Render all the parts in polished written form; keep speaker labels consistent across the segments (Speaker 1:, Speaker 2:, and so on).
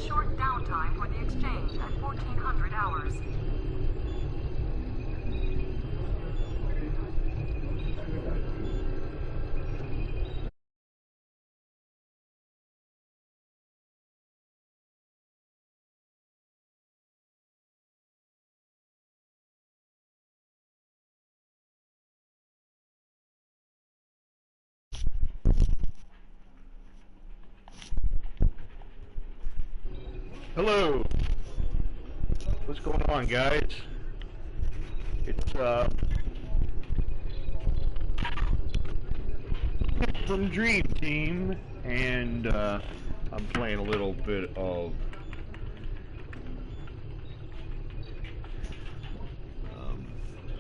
Speaker 1: short downtime for the exchange at 1400 hours.
Speaker 2: Hello. What's going on, guys? It's from Dream Team, and I'm playing a little bit of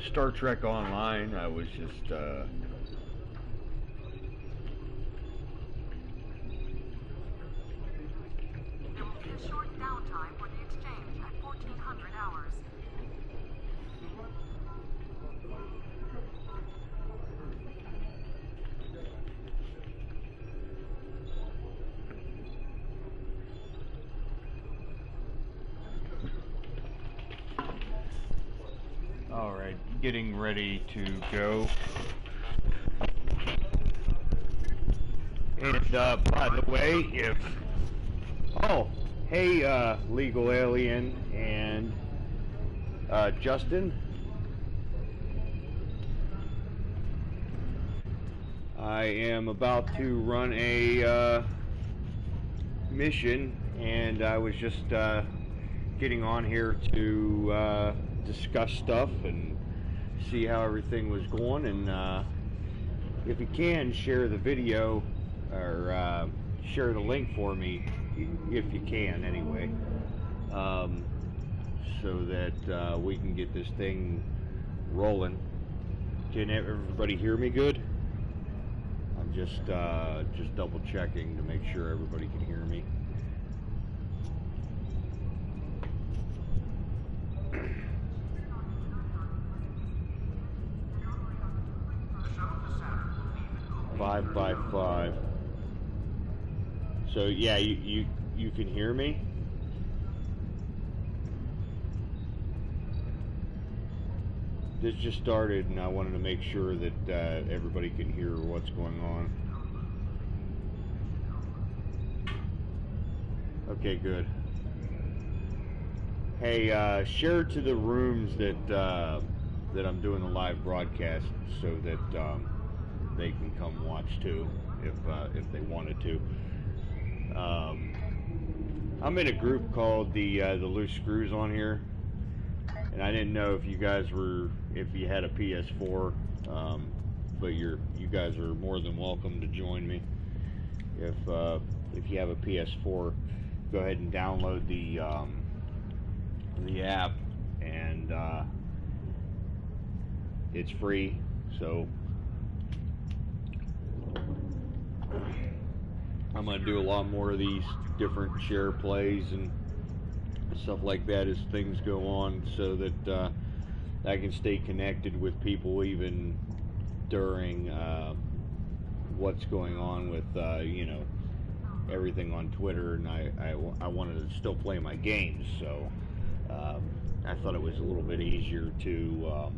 Speaker 2: Star Trek Online. I was just alright, getting ready to go. And by the way, hey, Legal Alien and Justin, I am about to run a mission, and I was just getting on here to discuss stuff and see how everything was going, and if you can, share the video or share the link for me if you can anyway, so that we can get this thing rolling. Can everybody hear me good? I'm just double checking to make sure everybody can hear me. Five by 5. So yeah, you can hear me? This just started, and I wanted to make sure that everybody can hear what's going on. Okay, good. Hey, share to the rooms that that I'm doing the live broadcast, so that they can come watch too, if they wanted to. I'm in a group called the Loose Screws on here, and I didn't know if you guys were, if you had a PS4, but you guys are more than welcome to join me. If you have a PS4, go ahead and download the app, and it's free. So I'm going to do a lot more of these different share plays and stuff like that as things go on, so that I can stay connected with people even during what's going on with you know, everything on Twitter. And I wanted to still play my games, so I thought it was a little bit easier to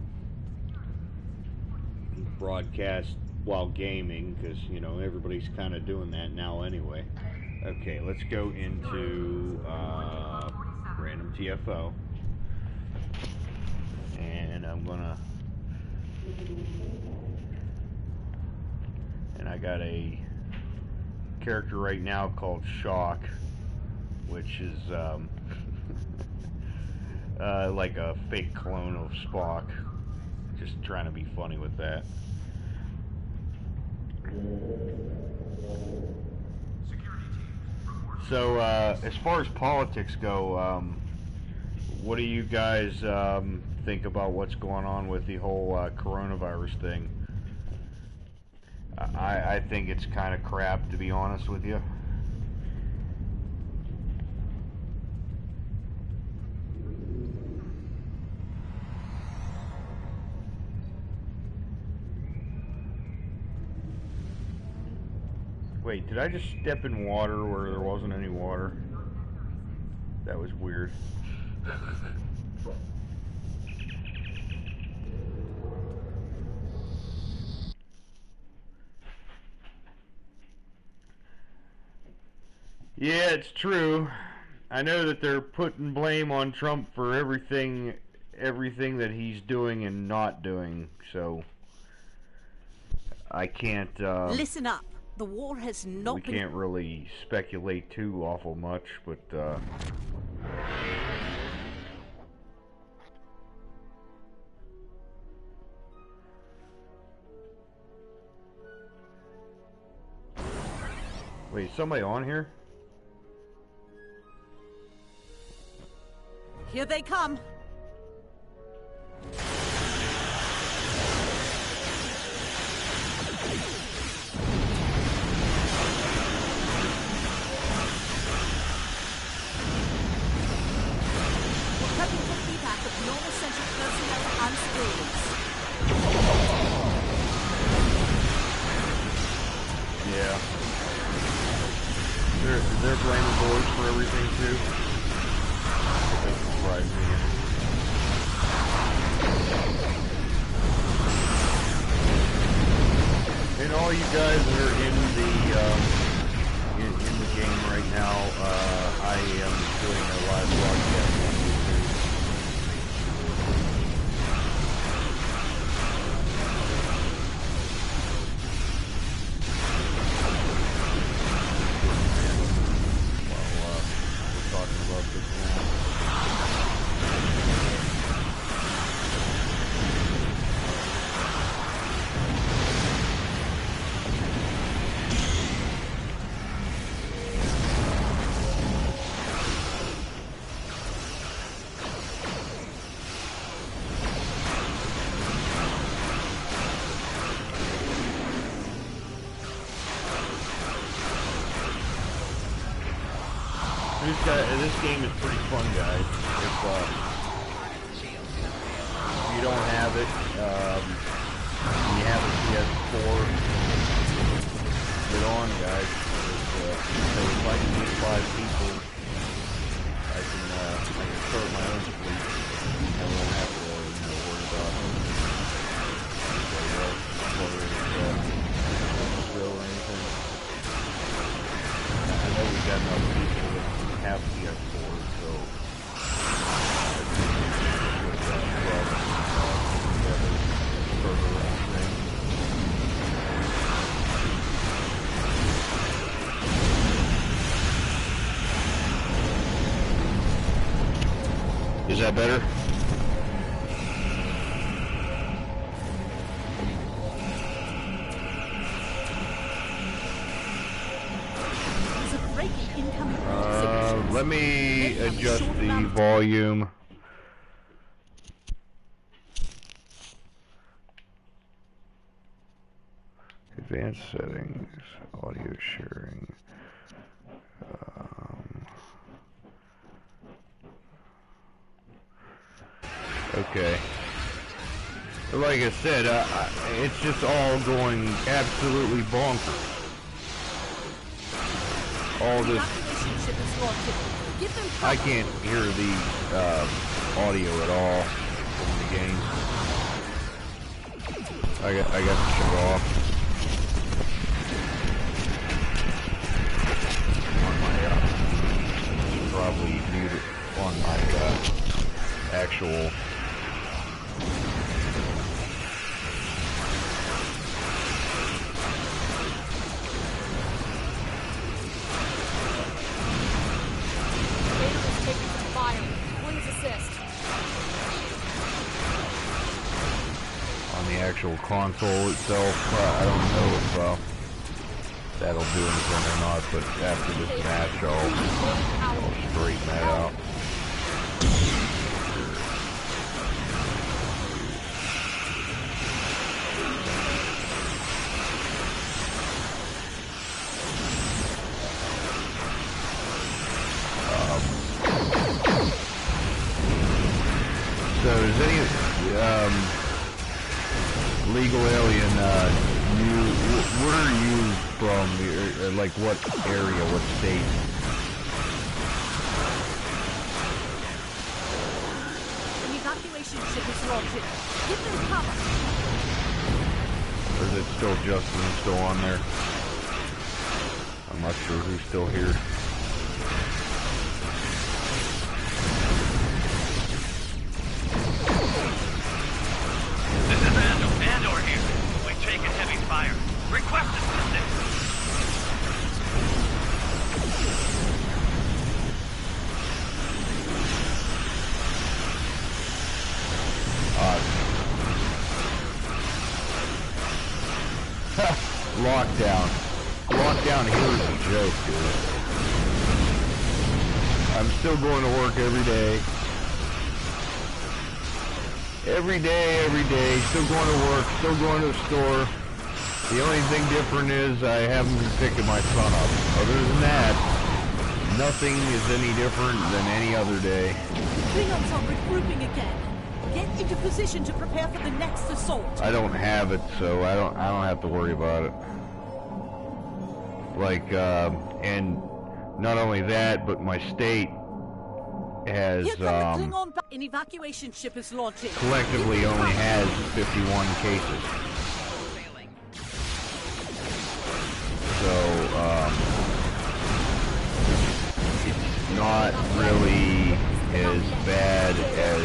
Speaker 2: broadcast while gaming, because, you know, everybody's kind of doing that now anyway. Okay, let's go into random TFO, and I got a character right now called Shock, which is like a fake clone of Spock. Just trying to be funny with that. So, as far as politics go, what do you guys think about what's going on with the whole coronavirus thing? I think it's kind of crap, to be honest with you. Wait, did I just step in water where there wasn't any water? That was weird. Yeah, it's true. I know that they're putting blame on Trump for everything that he's doing and not doing, so I can't
Speaker 3: listen up. The war has not been...
Speaker 2: We can't really speculate too awful much, but wait, somebody on here?
Speaker 3: Here they come. Normal central personnel and civilians.
Speaker 2: Yeah. They're blaming boys for everything too. That doesn't surprise me. And all you guys that are in the game right now, I am doing a live broadcast on YouTube. This game is pretty fun, guys. If you don't have it, you have a PS4, get on, guys. If I can get 5 people, I can start my own fleet. I won't have to, worry about anybody else or anything. I know we got enough people that have PS4, so is that better? Let me adjust the volume. Advanced settings, audio sharing. Okay. Like I said, it's just all going absolutely bonkers. All this. I can't hear the audio at all from the game. I got to shut it off. On my probably mute it on my actual. Actual console itself, I don't know if that'll do anything or not, but after this match I'll straighten that out. So is any Legal Alien, where are you from? Like what area, what state? still Justin still on there. I'm not sure who's still here.
Speaker 4: This is Andor here. We've taken heavy fire. Request assistance.
Speaker 2: Lockdown. Lockdown here is a joke, dude. I'm still going to work every day. Every day. Still going to work. Still going to the store. The only thing different is I haven't been picking my son up. Other than that, nothing is any different than any other day.
Speaker 3: Klingons are regrouping again. Get into position to prepare for the next assault.
Speaker 2: I don't have it, so I don't have to worry about it. Like, and not only that, but my state has,
Speaker 3: Here come the Klingon an evacuation ship is launching.
Speaker 2: collectively only has 51 cases. So, it's not really as bad as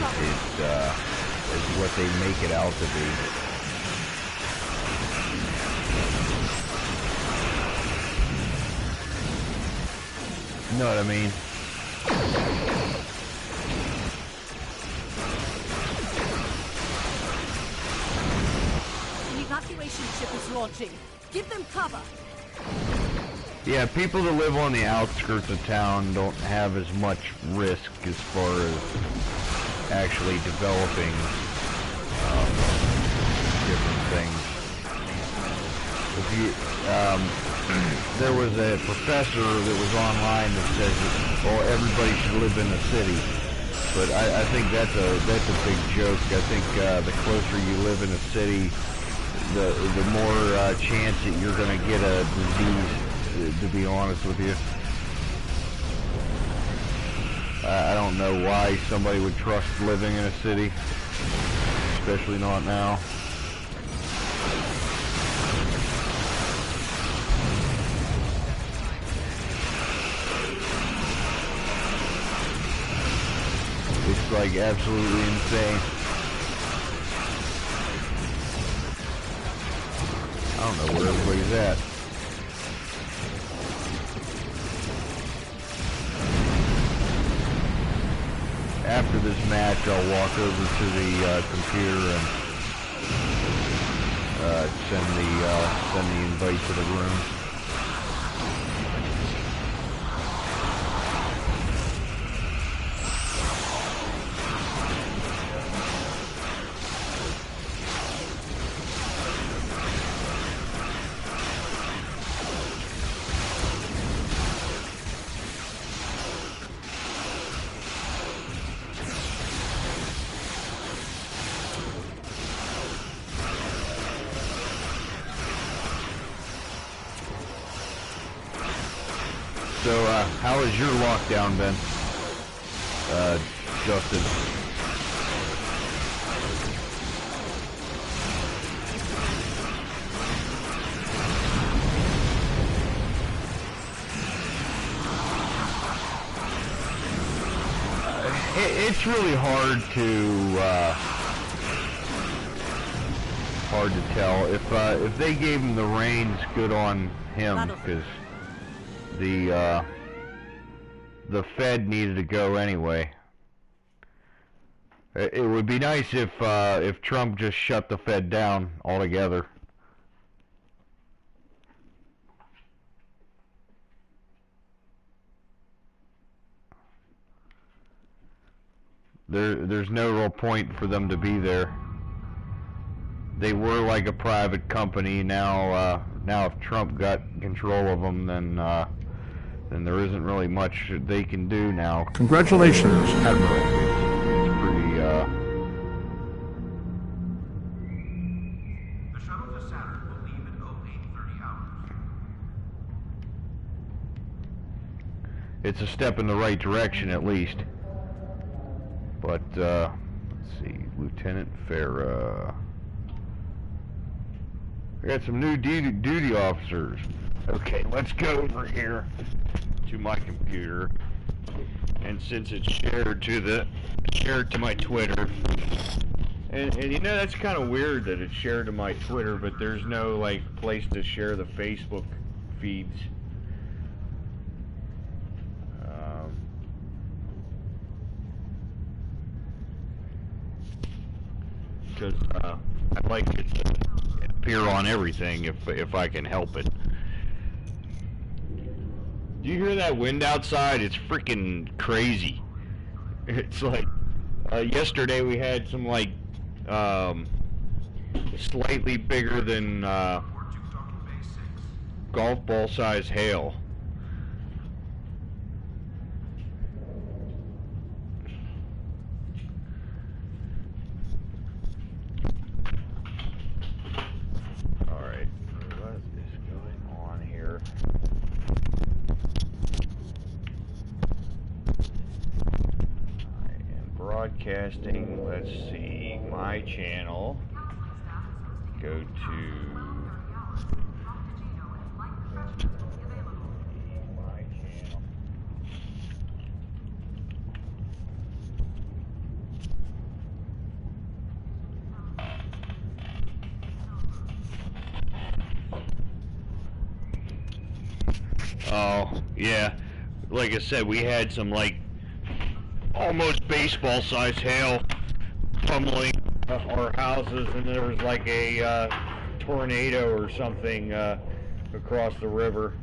Speaker 2: what they make it out to be. You know what I mean?
Speaker 3: An evacuation ship is launching. Give them cover.
Speaker 2: Yeah, people that live on the outskirts of town don't have as much risk as far as actually developing different things. If you, there was a professor that was online that says that, well, everybody should live in a city, but I think that's a big joke. I think the closer you live in a city, the more chance that you're going to get a disease. To be honest with you, I don't know why somebody would trust living in a city, especially not now. It's like absolutely insane. I don't know where everybody's at. After this match, I'll walk over to the computer and send the invite to the room. So, how has your lockdown been, Justin? It's really hard to tell. If they gave him the reins, good on him, because the Fed needed to go anyway. It would be nice if Trump just shut the Fed down altogether. There's no real point for them to be there. They were like a private company. Now if Trump got control of them, then there isn't really much they can do now.
Speaker 5: Congratulations, Admiral.
Speaker 2: It's pretty,
Speaker 4: The shuttle to Saturn will leave at 0830 hours.
Speaker 2: it's a step in the right direction at least. But, let's see, Lieutenant FERRA. I got some new duty officers. Okay, let's go over here to my computer, and since it's shared to my Twitter, and you know, that's kind of weird that it's shared to my Twitter, but there's no like place to share the Facebook feeds. Because I'd like it to appear on everything if I can help it. Do you hear that wind outside? It's freaking crazy. It's like yesterday we had some like slightly bigger than golf ball size hail. Alright, what is going on here? I am broadcasting, let's see, my channel. Go to my channel. Oh, yeah. Like I said, we had some like almost baseball size hail pummeling our houses, and there was like a tornado or something across the river.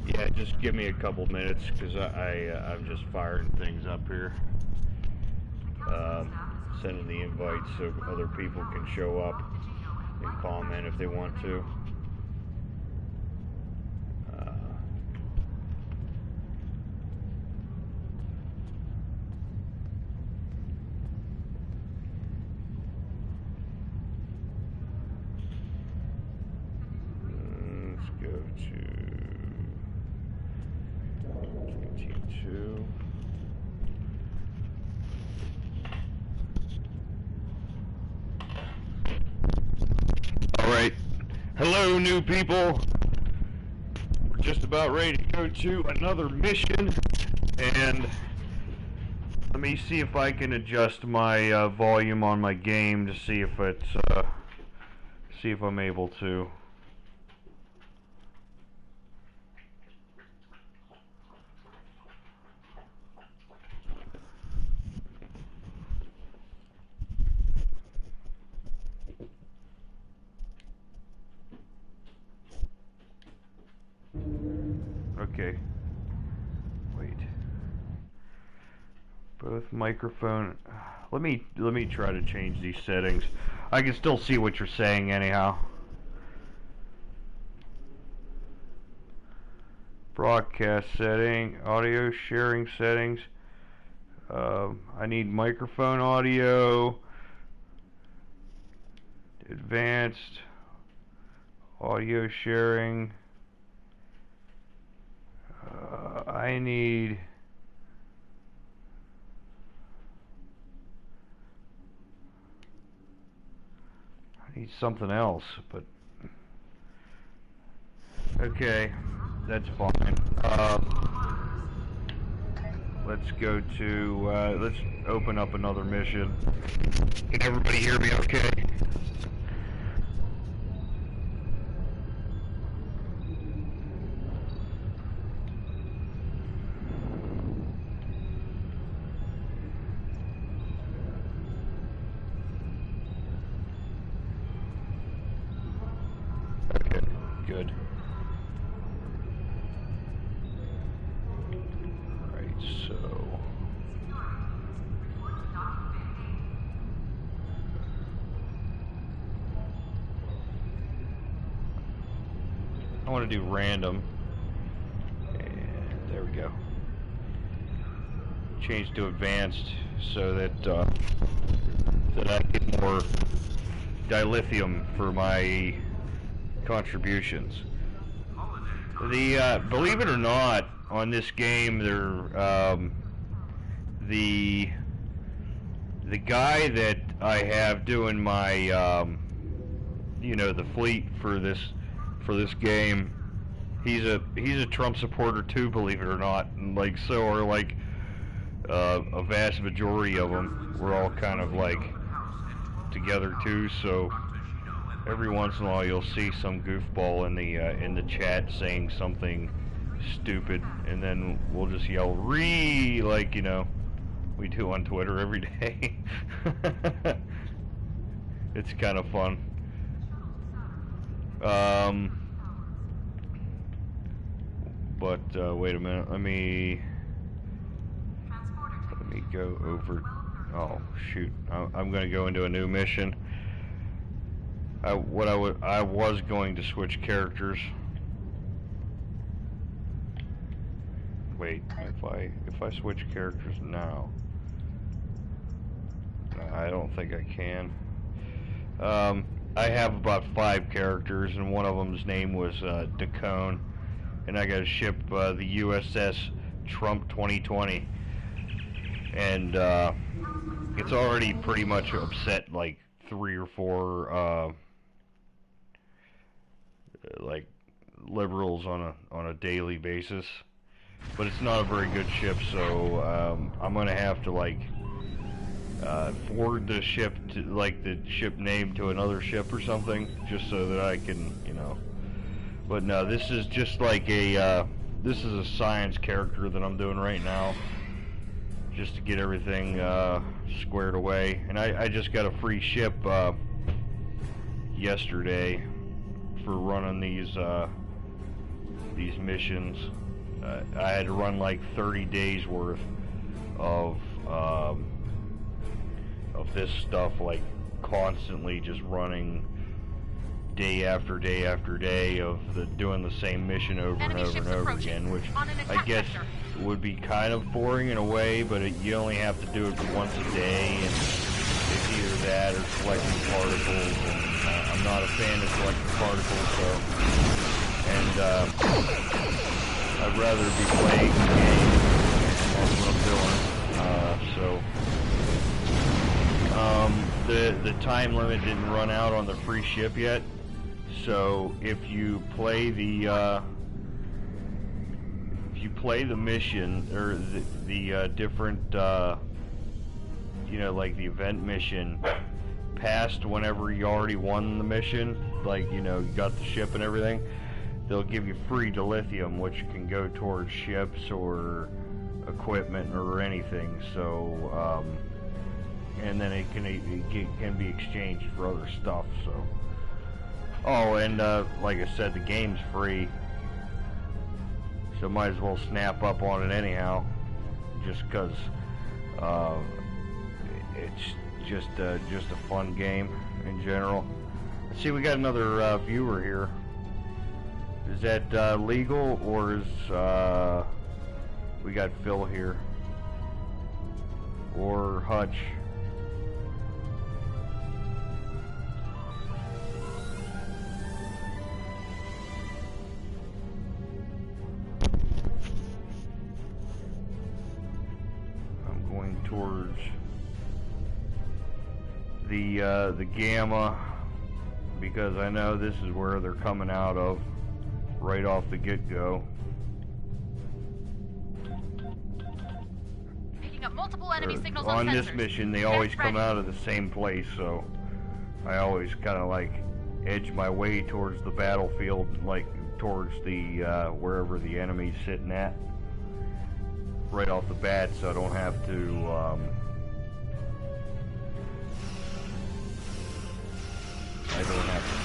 Speaker 2: Yeah, just give me a couple minutes because I'm just firing things up here. Sending the invites so other people can show up and comment if they want to. Let's go to team 2. Alright, hello new people. We're just about ready to go to another mission, and let me see if I can adjust my volume on my game to see if it's see if I'm able to. Okay. Wait. Both microphone. Let me try to change these settings. I can still see what you're saying anyhow. Broadcast setting, audio sharing settings. I need microphone audio, advanced audio sharing. I need something else, but okay, that's fine. Let's go to let's open up another mission. Can everybody hear me okay?
Speaker 6: good. Alright, so... I want to do random. And there we go. Change to advanced so that that I get more dilithium for my contributions. The believe it or not, on this game, the guy that I have doing my you know, the fleet for this game, he's a Trump supporter too, believe it or not, and like so are like a vast majority of them. We're all kind of like together too, so every once in a while you'll see some goofball in the chat saying something stupid, and then we'll just yell "Ree!" like, you know, we do on Twitter every day. It's kind of fun. But wait a minute. Let me go over. Oh shoot! I'm going to go into a new mission. I was going to switch characters. Wait, if I switch characters now, I don't think I can. I have about 5 characters, and one of them's name was Dacone, and I got to ship the USS Trump 2020, and it's already pretty much upset like 3 or 4 like liberals on a daily basis, but it's not a very good ship, so I'm gonna have to like forward the ship to like the ship name to another ship or something, just so that I can, you know. But no, this is just like a this is a science character that I'm doing right now, just to get everything squared away. And I just got a free ship yesterday for running these missions. I had to run like 30 days worth of this stuff, like constantly just running day after day after day of doing the same mission over and over and over again, which I guess would be kind of boring in a way, but you only have to do it once a day, and it's either that or collecting particles, and I'm not a fan of collecting particles, so, and I'd rather be playing the game, and that's what I'm doing, so, the time limit didn't run out on the free ship yet, so if you play the mission, or the different, you know, like the event mission, past whenever you already won the mission, like, you know, you got the ship and everything, they'll give you free dilithium, which can go towards ships or equipment or anything, so, and then it can be exchanged for other stuff, so. Oh, and like I said, the game's free, so might as well snap up on it anyhow, just because it's just a fun game in general. Let's see, we got another viewer here. Is that legal, or is we got Phil here, or Hutch? Towards the Gamma, because I know this is where they're coming out of right off the get-go.
Speaker 7: Picking up multiple enemy signals
Speaker 6: on
Speaker 7: sensors.
Speaker 6: This mission, they always come out of the same place, so I always kind of like edge my way towards the battlefield, like towards the wherever the enemy's sitting at, right off the bat, so I don't have to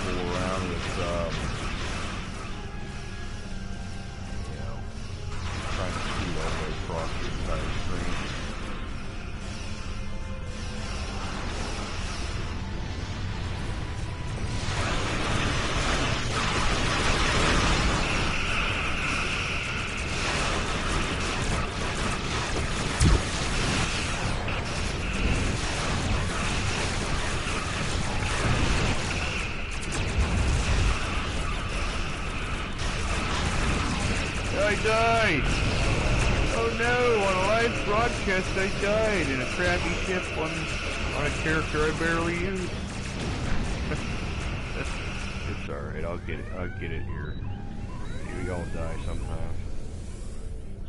Speaker 6: fool around with I died! Oh no, on a live broadcast I died in a crappy ship on a character I barely use. It's alright, I'll get it here. We all die sometimes.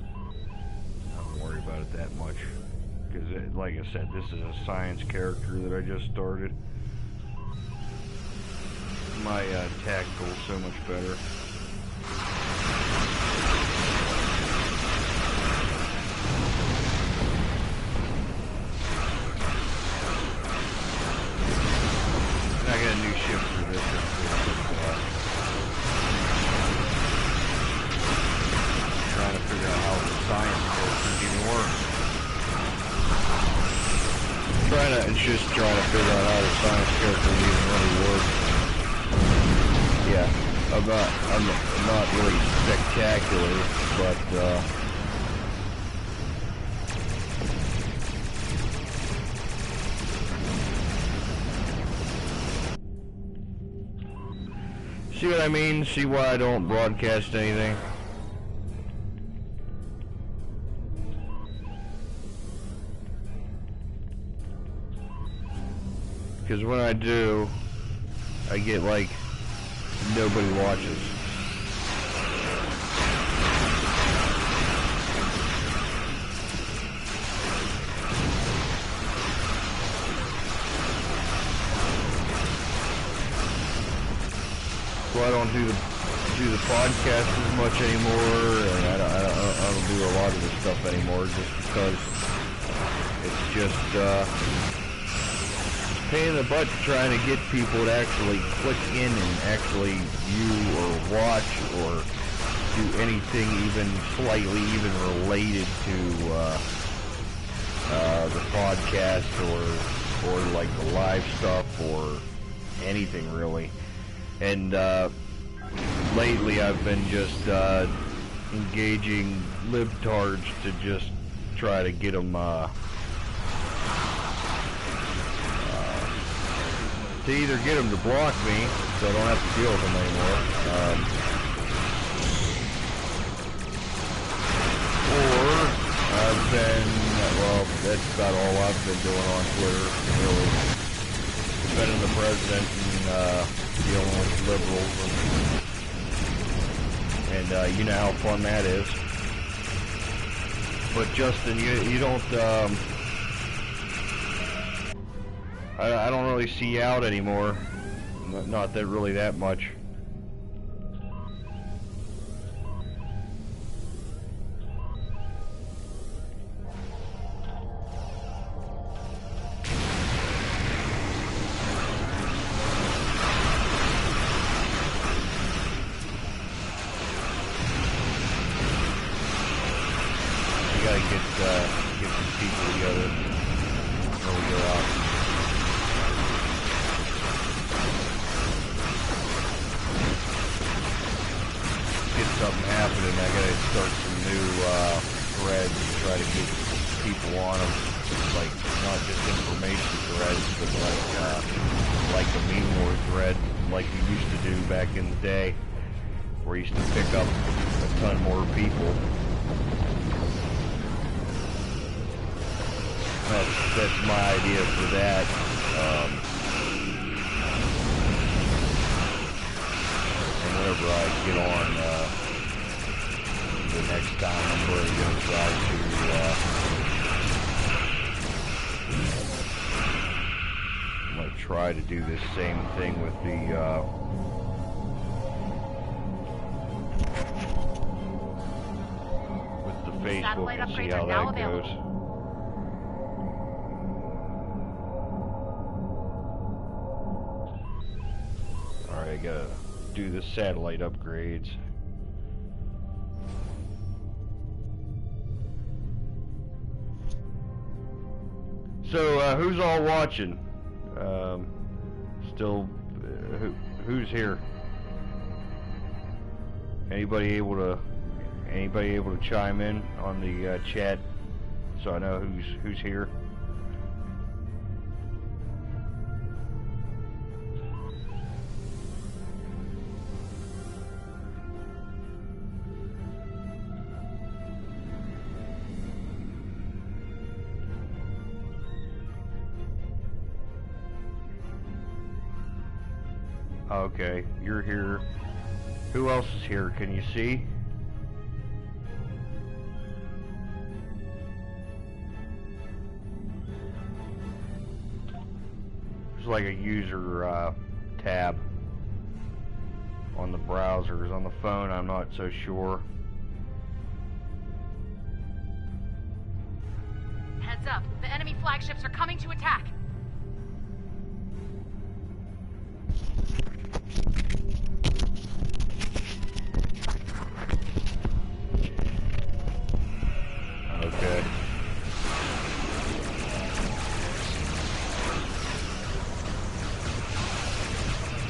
Speaker 6: I don't worry about it that much. Because, like I said, this is a science character that I just started. My tactical is so much better. And I got a new ship for this. Trying to figure out how the science characters even work. Just trying to figure out how the science characters even really work. Yeah, I'm not really spectacular, but see what I mean? See why I don't broadcast anything? Because when I do, I get like nobody watches. So I don't do the podcast as much anymore, and I don't do a lot of this stuff anymore, just because it's just pain in the butt trying to get people to actually click in and actually view or watch or do anything even slightly even related to the podcast or like the live stuff or anything really. And lately I've been just engaging libtards to just try to get them to either get them to block me, so I don't have to deal with them anymore, or I've been, well, that's about all I've been doing on Twitter, really. Defending the president and dealing with liberals, and you know how fun that is. But Justin, you don't, I don't really see you out anymore. Not that really that much. You gotta get some people together before we go out. Something happening, I gotta start some new threads and try to get people on them, like not just information threads, but like the meme war thread, like we used to do back in the day, where you used to pick up a ton more people. That's my idea for that. And whenever I get on the next time, I'm really going to try to I'm going to try to do this same thing with the Facebook and see how that goes. Alright, I gotta do the satellite upgrades. So, who's all watching? Still, who's here? Anybody able to chime in on the chat, so I know who's here? Okay, you're here. Who else is here? Can you see? There's like a user tab on the browsers. On the phone, I'm not so sure.
Speaker 1: Heads up, the enemy flagships are coming to attack.
Speaker 6: Okay.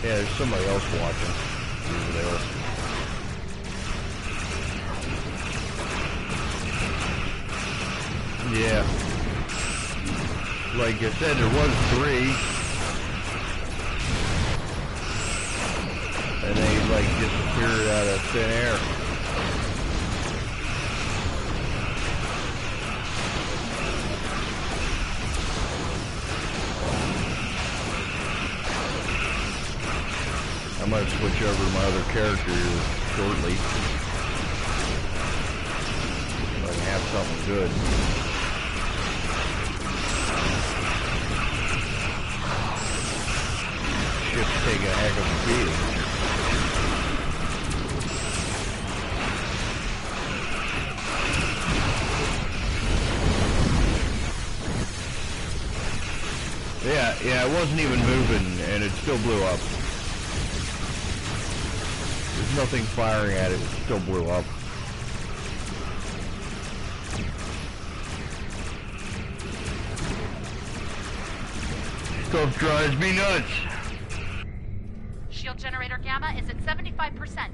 Speaker 6: Yeah, there's somebody else watching over there. Yeah. Like I said, there was 3. And they like disappeared out of thin air. I might switch over to my other character here shortly. So I can have something good. Ship's taking a heck of a beating. Yeah, it wasn't even moving and it still blew up. There's nothing firing at it, it still blew up. Stuff drives me nuts.
Speaker 1: Shield generator gamma is at 75%.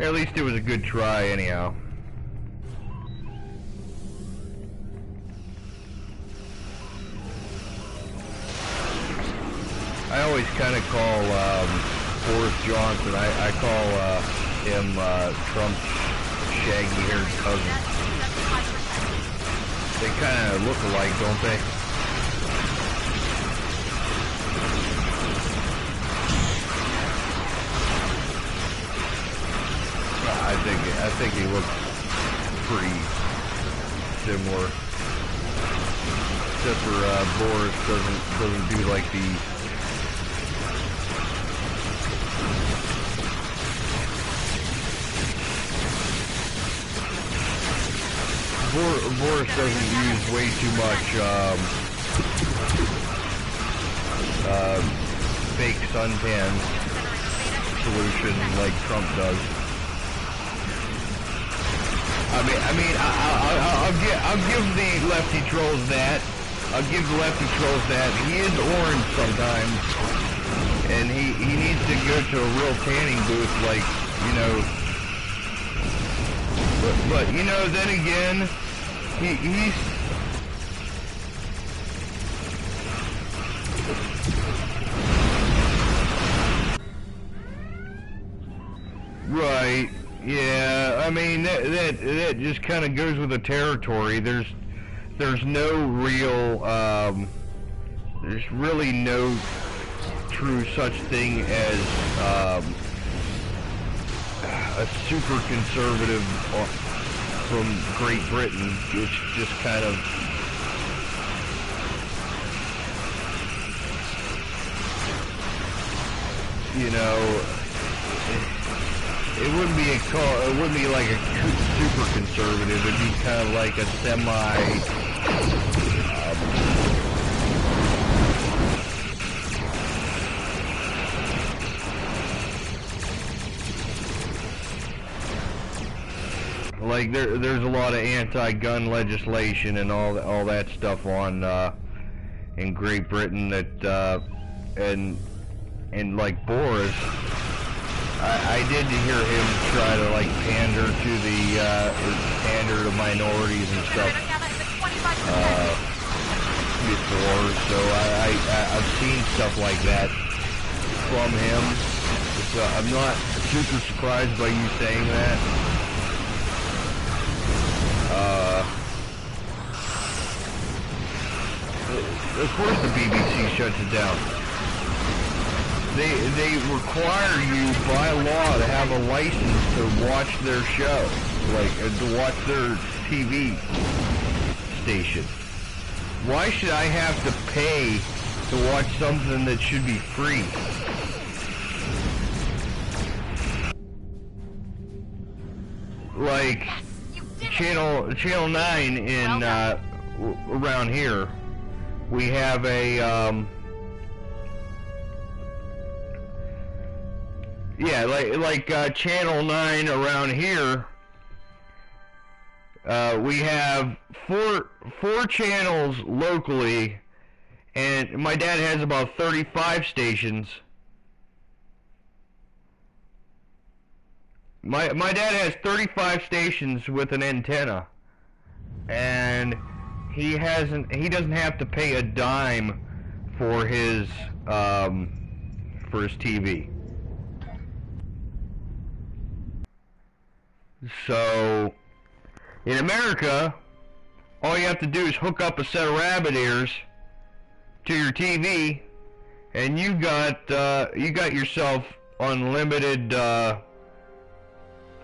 Speaker 6: At least it was a good try anyhow. I always kind of call Boris Johnson, I call him Trump's shaggy-haired cousin. They kind of look alike, don't they? I think he looks pretty similar. Except for Boris doesn't do like the Boris doesn't use way too much fake suntan solution like Trump does. I'll give the lefty trolls that. I'll give the lefty trolls that. He is orange sometimes, and he needs to go to a real tanning booth, like, you know. But you know, then again, he's right. Yeah, I mean that just kind of goes with the territory. There's no real there's really no true such thing as a super conservative from Great Britain. It's just kind of you know. It wouldn't be like a super conservative. It'd be kind of like a semi. Like there's a lot of anti-gun legislation and all that stuff on in Great Britain that and like Boris. I did hear him try to like pander to minorities and stuff before, so I've seen stuff like that from him. So I'm not super surprised by you saying that. the BBC shuts it down. They require you by law to have a license to watch their show, like to watch their TV station. Why should I have to pay to watch something that should be free? Like channel 9 in around here, we have a yeah, like channel 9 around here. We have four channels locally, and my dad has about 35 stations. My dad has 35 stations with an antenna, and he doesn't have to pay a dime for his TV. So in America, all you have to do is hook up a set of rabbit ears to your TV, and you got yourself unlimited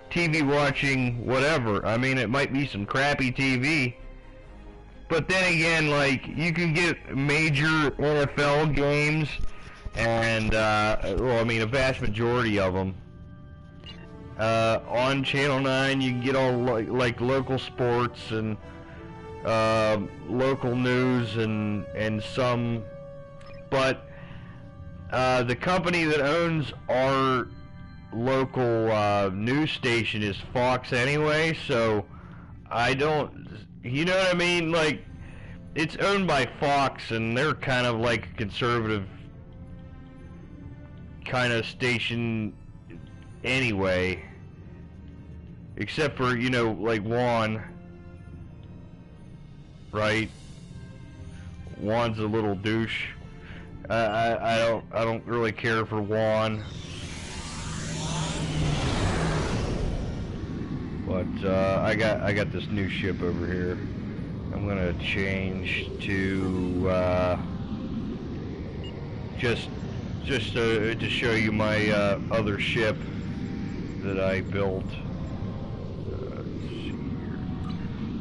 Speaker 6: TV watching, whatever. I mean, it might be some crappy TV, but then again, like, you can get major NFL games, and well, I mean, a vast majority of them. On Channel 9, you can get all like local sports and local news and some, but the company that owns our local news station is Fox anyway, so I don't, you know what I mean? Like, it's owned by Fox, and they're kind of like a conservative kind of station anyway, except for, you know, like Juan, right? Juan's a little douche. I don't really care for Juan, but I got this new ship over here. I'm gonna change to just to show you my other ship that I built. Let's see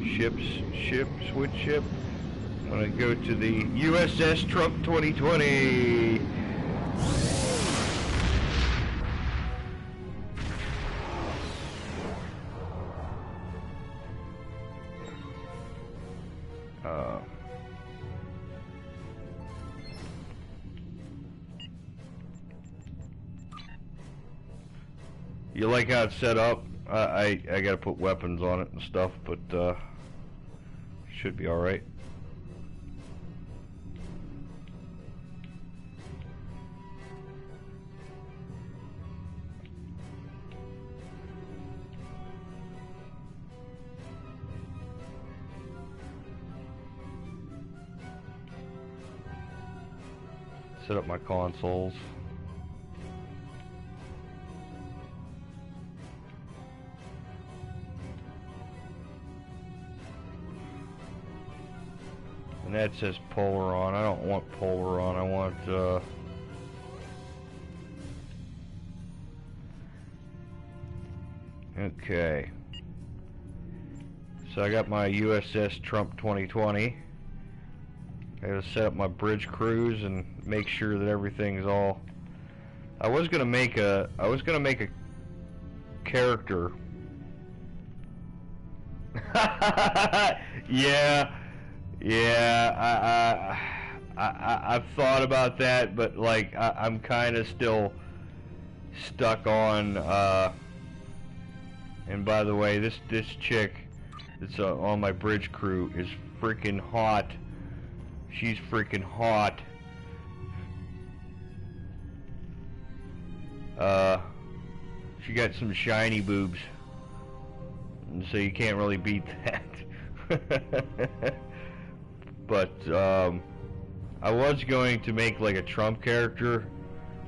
Speaker 6: here. Switch ship. I'm gonna go to the USS Trump 2020. You like how it's set up? I gotta put weapons on it and stuff, but should be alright. Set up my consoles. And that says polar on. I don't want polar on. I want okay. So I got my USS Trump 2020. I gotta set up my bridge crews and make sure that everything's all. I was gonna make a character. Yeah, I've thought about that, but like I'm kind of still stuck on. And by the way, this chick that's on my bridge crew is freaking hot. She's freaking hot. She got some shiny boobs, and so you can't really beat that. But I was going to make like a Trump character,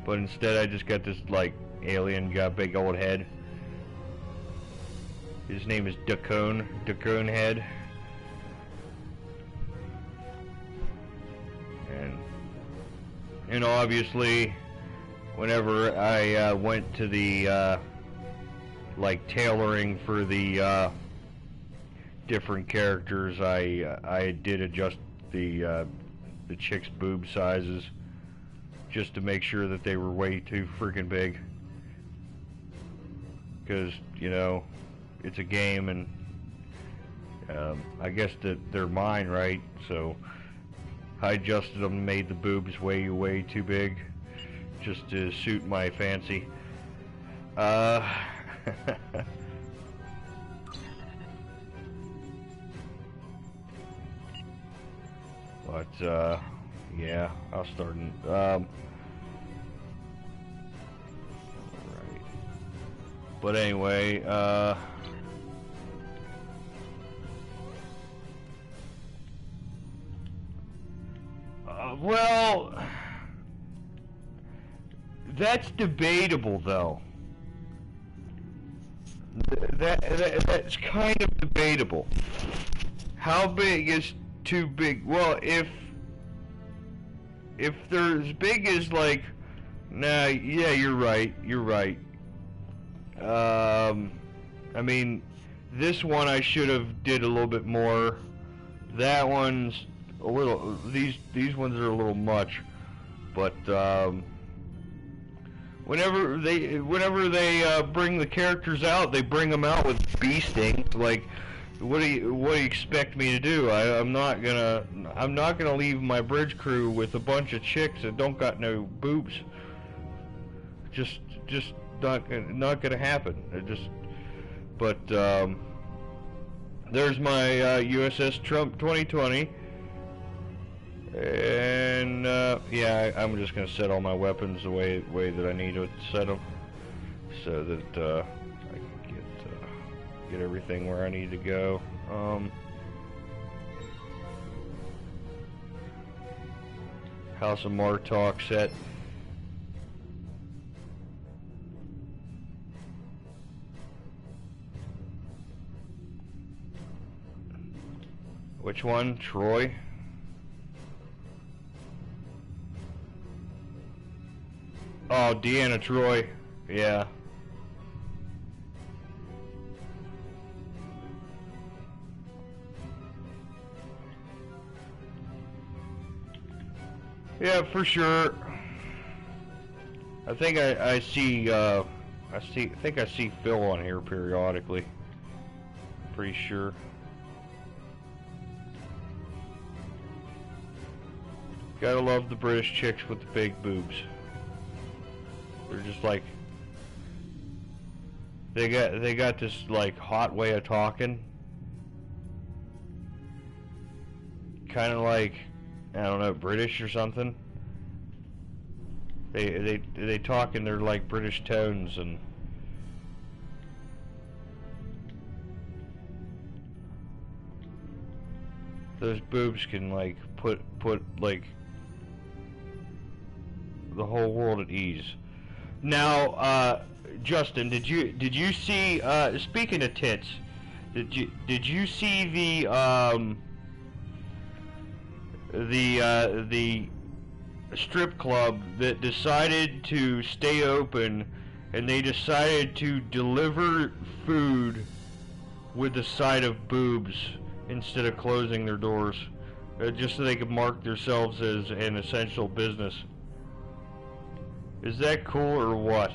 Speaker 6: but instead I just got this like alien, got a big old head. His name is Dacone Head. And obviously, whenever I went to the like tailoring for the different characters, I did adjust the chicks' boob sizes just to make sure that they were way too freaking big. Because, you know, it's a game, and I guess that they're mine, right? So I adjusted them, made the boobs way too big, just to suit my fancy. But yeah, I'll start in, alright. But anyway, well, that's debatable, though. That's kind of debatable. How big is too big? Well, if they're as big as, like, nah, yeah, you're right. I mean, this one I should have did a little bit more. That one's a little. These ones are a little much, but whenever they bring the characters out, they bring them out with bee stings. Like, what do you expect me to do? I'm not gonna leave my bridge crew with a bunch of chicks that don't got no boobs. Just not gonna happen. But there's my USS Trump 2020, and yeah, I'm just gonna set all my weapons the way that I need to set them, so that I can get everything where I need to go. House of Martok set. Which one? Troy? Oh, Deanna Troy. Yeah. Yeah, for sure. I think I see I think I see Phil on here periodically. Pretty sure. Gotta love the British chicks with the big boobs. They're just like, they got this like hot way of talking. Kind of like, I don't know, British or something. They talk in their like British tones, and those boobs can like put like the whole world at ease. Now, Justin, did you see? Speaking of tits, did you see the strip club that decided to stay open, and they decided to deliver food with the side of boobs instead of closing their doors, just so they could mark themselves as an essential business? Is that cool or what?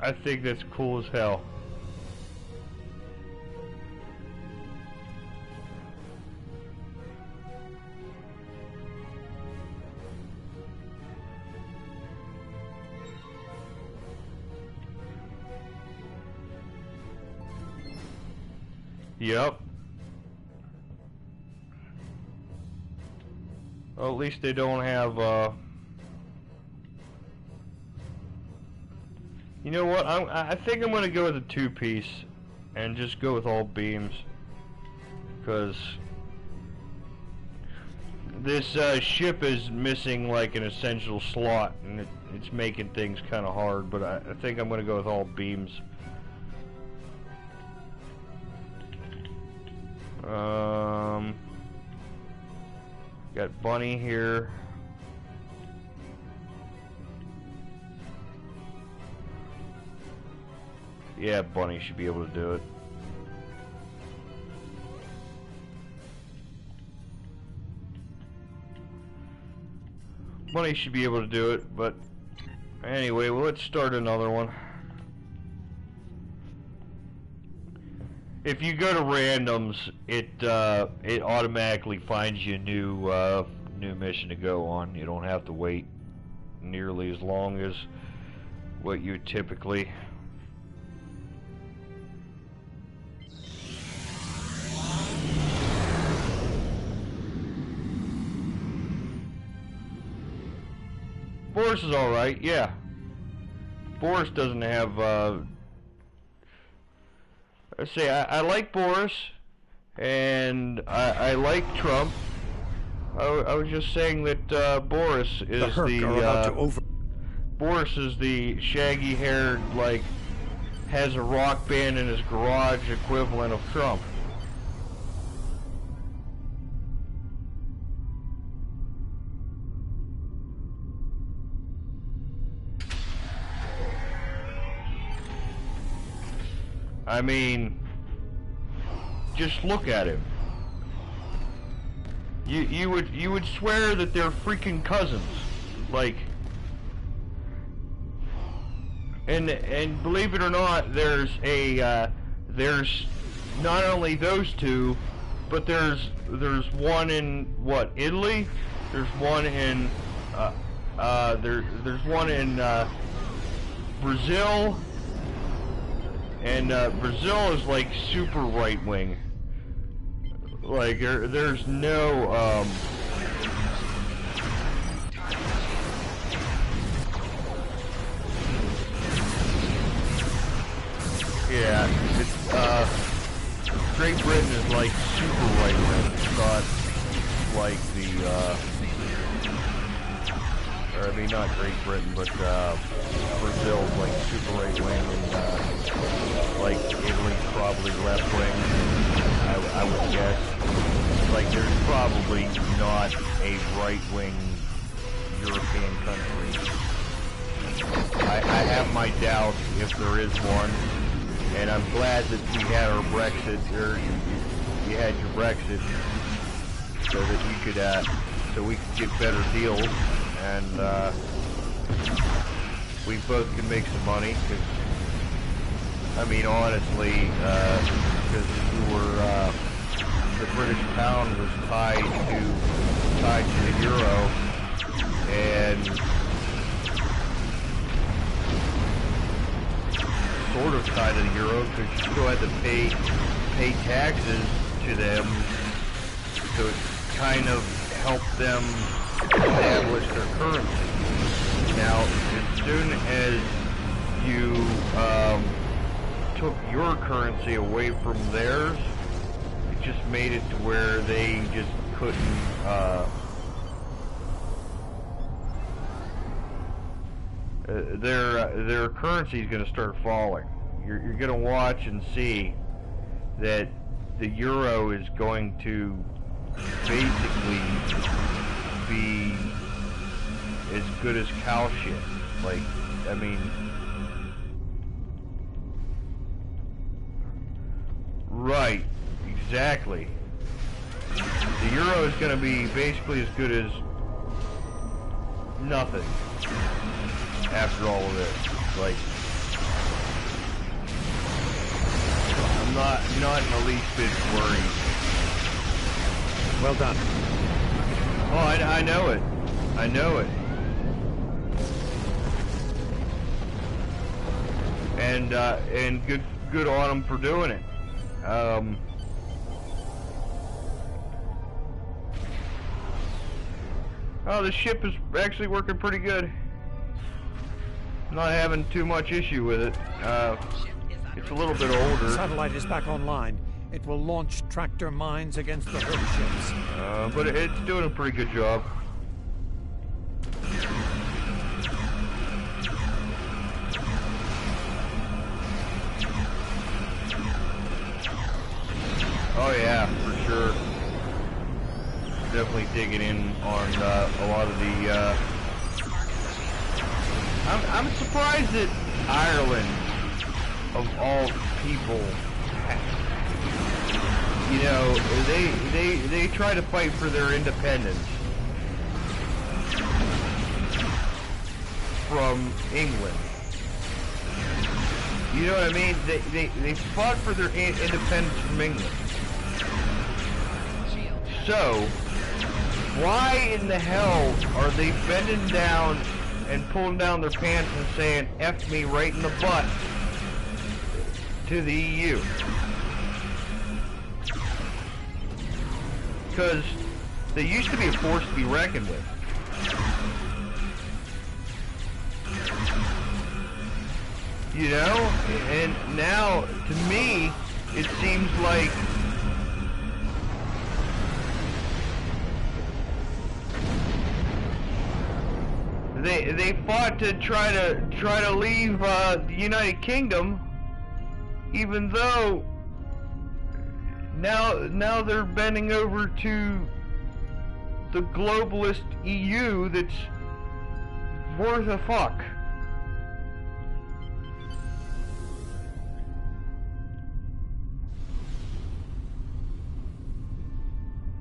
Speaker 6: I think that's cool as hell. Yep. Well, at least they don't have, you know what? I think I'm gonna go with a two-piece and just go with all beams, because this ship is missing like an essential slot, and it's making things kind of hard. But I think I'm gonna go with all beams. Got Bunny here. Yeah, Bunny should be able to do it. Bunny should be able to do it, but anyway, well, let's start another one. If you go to randoms, it automatically finds you a new mission to go on. You don't have to wait nearly as long as what you would typically. Boris is alright, yeah. Boris doesn't have, let's say, I like Boris, and I like Trump. I was just saying that, Boris is Boris is the shaggy-haired, like, has a rock band in his garage equivalent of Trump. I mean, just look at him. You would swear that they're freaking cousins, like. And believe it or not, there's not only those two, but there's one in what, Italy? There's one in there's one in Brazil. And Brazil is like super right wing. Like there's no yeah, it's Great Britain is like super right wing. It's not like the or I mean not Great Britain, but Brazil is like super right wing, and like Italy's probably left wing. I would guess. Like there's probably not a right wing European country. I have my doubts if there is one, and I'm glad that we had our Brexit, or you had your Brexit, so that you could so we could get better deals. And we both can make some money, cause, I mean, honestly, because we were, the British pound was tied to the euro, and sort of tied to the euro, because you still had to pay taxes to them, so it kind of helped them establish their currency. Now, as soon as you took your currency away from theirs, it just made it to where they just couldn't their currency is going to start falling. You're going to watch and see that the euro is going to basically be as good as cow shit. Like, I mean, right, exactly. The euro is going to be basically as good as nothing after all of this. Like, I'm not in the least bit worried.
Speaker 7: Well done.
Speaker 6: Oh, I know it. I know it. And good on them for doing it. Oh, the ship is actually working pretty good. Not having too much issue with it. It's a little bit older.
Speaker 7: The satellite is back online. It will launch tractor mines against the herd ships.
Speaker 6: But it's doing a pretty good job. Oh yeah, for sure. definitely digging in on a lot of the. I'm surprised that Ireland, of all people, you know, they try to fight for their independence from England. You know what I mean? They fought for their independence from England. So, why in the hell are they bending down and pulling down their pants and saying, F me right in the butt to the EU? Because they used to be a force to be reckoned with. You know? And now, to me, it seems like they fought to try to leave the United Kingdom, even though now they're bending over to the globalist EU that's worth a fuck.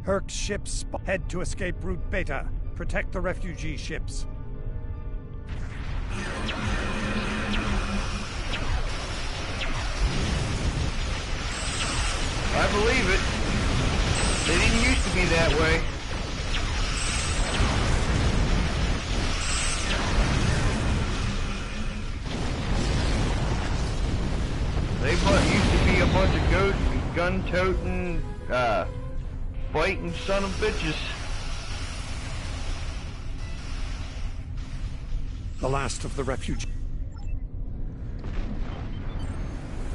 Speaker 7: Herc's ships head to escape route Beta. Protect the refugee ships.
Speaker 6: I believe it. They didn't used to be that way. They used to be a bunch of gun-toting, fighting son of bitches.
Speaker 7: The last of the refugees.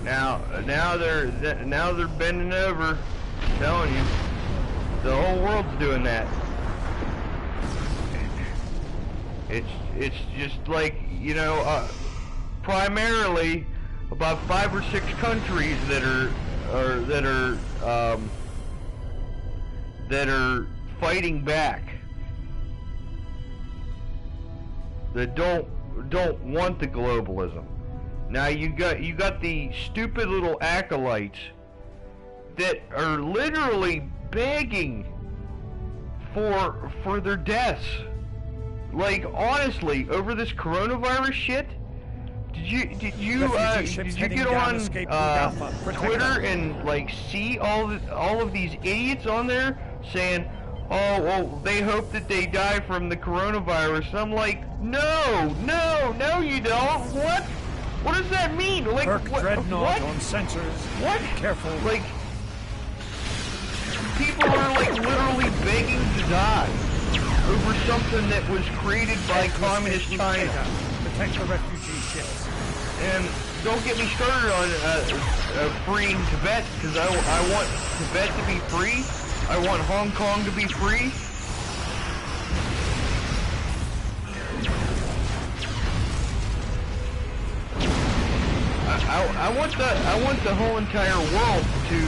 Speaker 6: Now they're bending over, telling you, the whole world's doing that. It's just like, you know, primarily about 5 or 6 countries that are fighting back, that don't want the globalism. Now you got the stupid little acolytes that are literally begging for their deaths. Like, honestly, over this coronavirus shit, did you get on Twitter and like see all of these idiots on there saying, oh, well, they hope that they die from the coronavirus? And I'm like, no, you don't. What does that mean? Like,
Speaker 7: Dreadnought on sensors.
Speaker 6: What?
Speaker 7: Be careful.
Speaker 6: Like, people are like literally begging to die over something that was created by communist China.
Speaker 7: Protect the refugee ships.
Speaker 6: And don't get me started on freeing Tibet, because I want Tibet to be free. I want Hong Kong to be free. I want the whole entire world to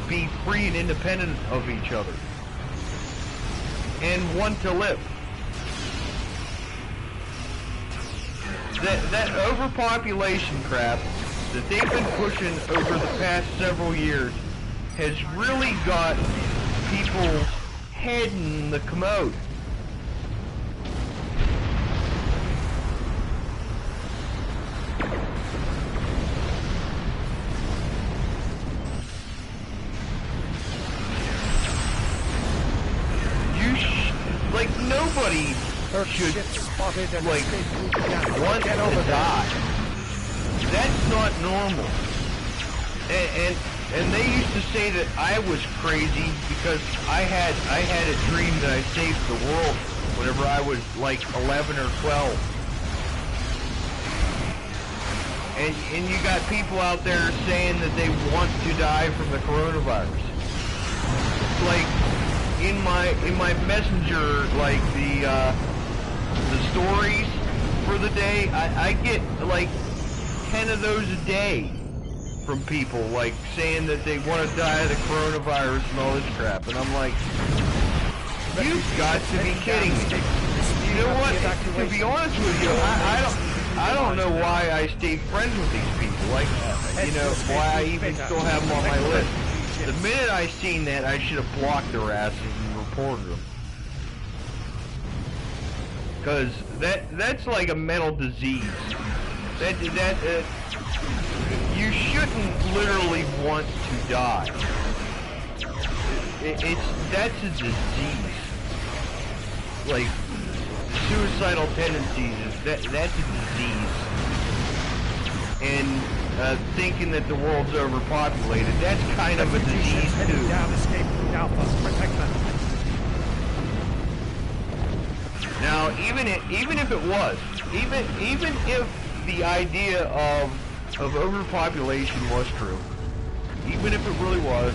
Speaker 6: be free and independent of each other, and want to live. That overpopulation crap that they've been pushing over the past several years has really got people's head in the commode. Like, nobody should, like, want to die. That's not normal. And they used to say that I was crazy because I had a dream that I saved the world whenever I was like 11 or 12. And you got people out there saying that they want to die from the coronavirus. Like, in my messenger, like the stories for the day, I get like 10 of those a day from people, like, saying that they want to die of the coronavirus and all this crap. And I'm like, You've got to be kidding me. You know what? To be honest with you, I don't know why I stayed friends with these people. Like, you know, why I even still have them on my list. The minute I seen that, I should have blocked their asses and reported them. Because that's like a mental disease. You shouldn't literally want to die. That's a disease. Like, suicidal tendencies, that's a disease. And thinking that the world's overpopulated, that's kind of a disease too.
Speaker 7: Down, escape route Alpha, protect them.
Speaker 6: Now, even if it was, even if the idea of overpopulation was true, even if it really was,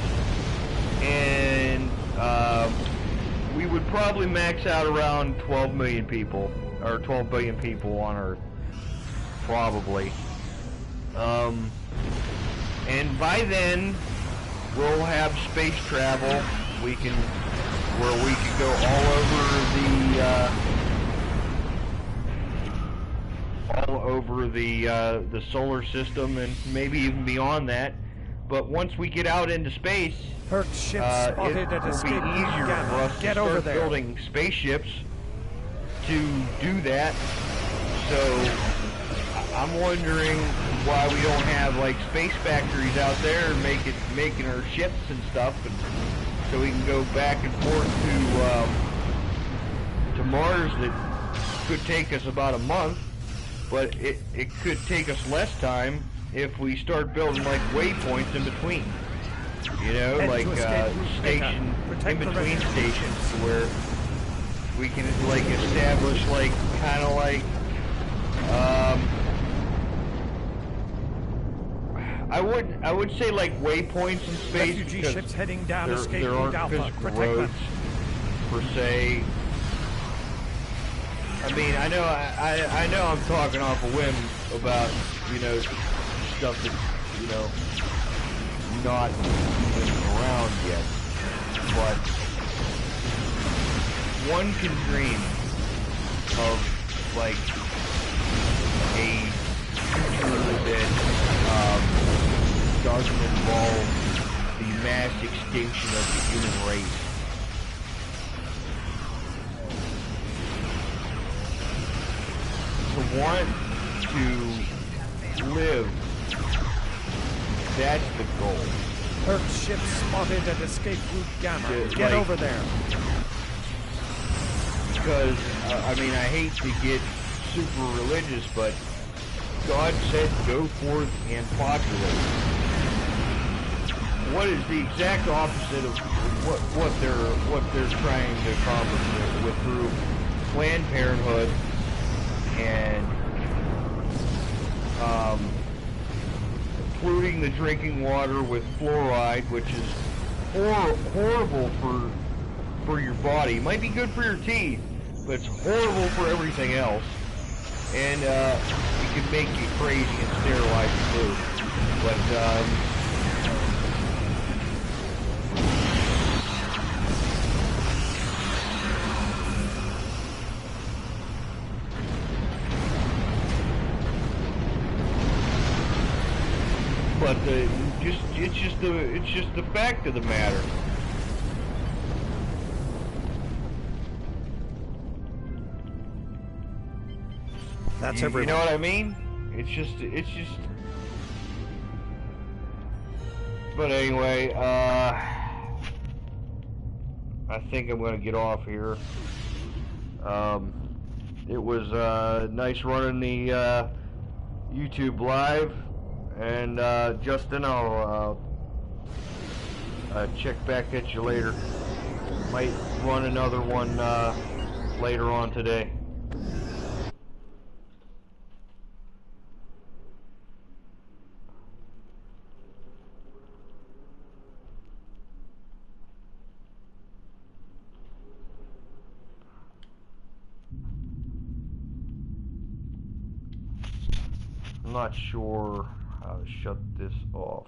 Speaker 6: and we would probably max out around 12 million people, or 12 billion people on Earth, probably. And by then, we'll have space travel. We can go all over the solar system, and maybe even beyond that. But once we get out into space,
Speaker 7: Herc ship spotted
Speaker 6: it
Speaker 7: at
Speaker 6: will
Speaker 7: escape
Speaker 6: be easier for us to
Speaker 7: Get over
Speaker 6: start
Speaker 7: there.
Speaker 6: building spaceships to do that. So I'm wondering why we don't have like space factories out there making our ships and stuff, and so we can go back and forth to Mars. That could take us about a month, but it could take us less time if we start building like waypoints in between. You know,
Speaker 7: Head
Speaker 6: like
Speaker 7: to escape route
Speaker 6: station
Speaker 7: Protect
Speaker 6: in
Speaker 7: the
Speaker 6: between
Speaker 7: resident
Speaker 6: stations where we can like establish like kind of like I would say like waypoints in space,
Speaker 7: Refugee
Speaker 6: because
Speaker 7: ships heading down escape
Speaker 6: there
Speaker 7: route
Speaker 6: aren't
Speaker 7: Alpha,
Speaker 6: physical
Speaker 7: protect
Speaker 6: roads
Speaker 7: them.
Speaker 6: per se. I mean, I know I'm talking off a whim about, you know, stuff that's, you know, not even around yet, but one can dream of like a future that doesn't involve the mass extinction of the human race. To want to live, that's the goal.
Speaker 7: Herc ship spotted at escape route Gamma.
Speaker 6: Yeah,
Speaker 7: Get
Speaker 6: like-
Speaker 7: over there.
Speaker 6: Because, I mean, I hate to get super religious, but God said go forth and populate. What is the exact opposite of what they're trying to accomplish with through Planned Parenthood and polluting the drinking water with fluoride, which is horrible for your body. It might be good for your teeth, but it's horrible for everything else. And it can make you crazy and sterilize you too. But it's just the fact of the matter.
Speaker 7: That's
Speaker 6: You
Speaker 7: everyone.
Speaker 6: know what I mean? It's just. But anyway, I think I'm gonna get off here. It was nice running the YouTube live, and Justin, I'll check back at you later. Might run another one later on today. I'm not sure how to shut this off.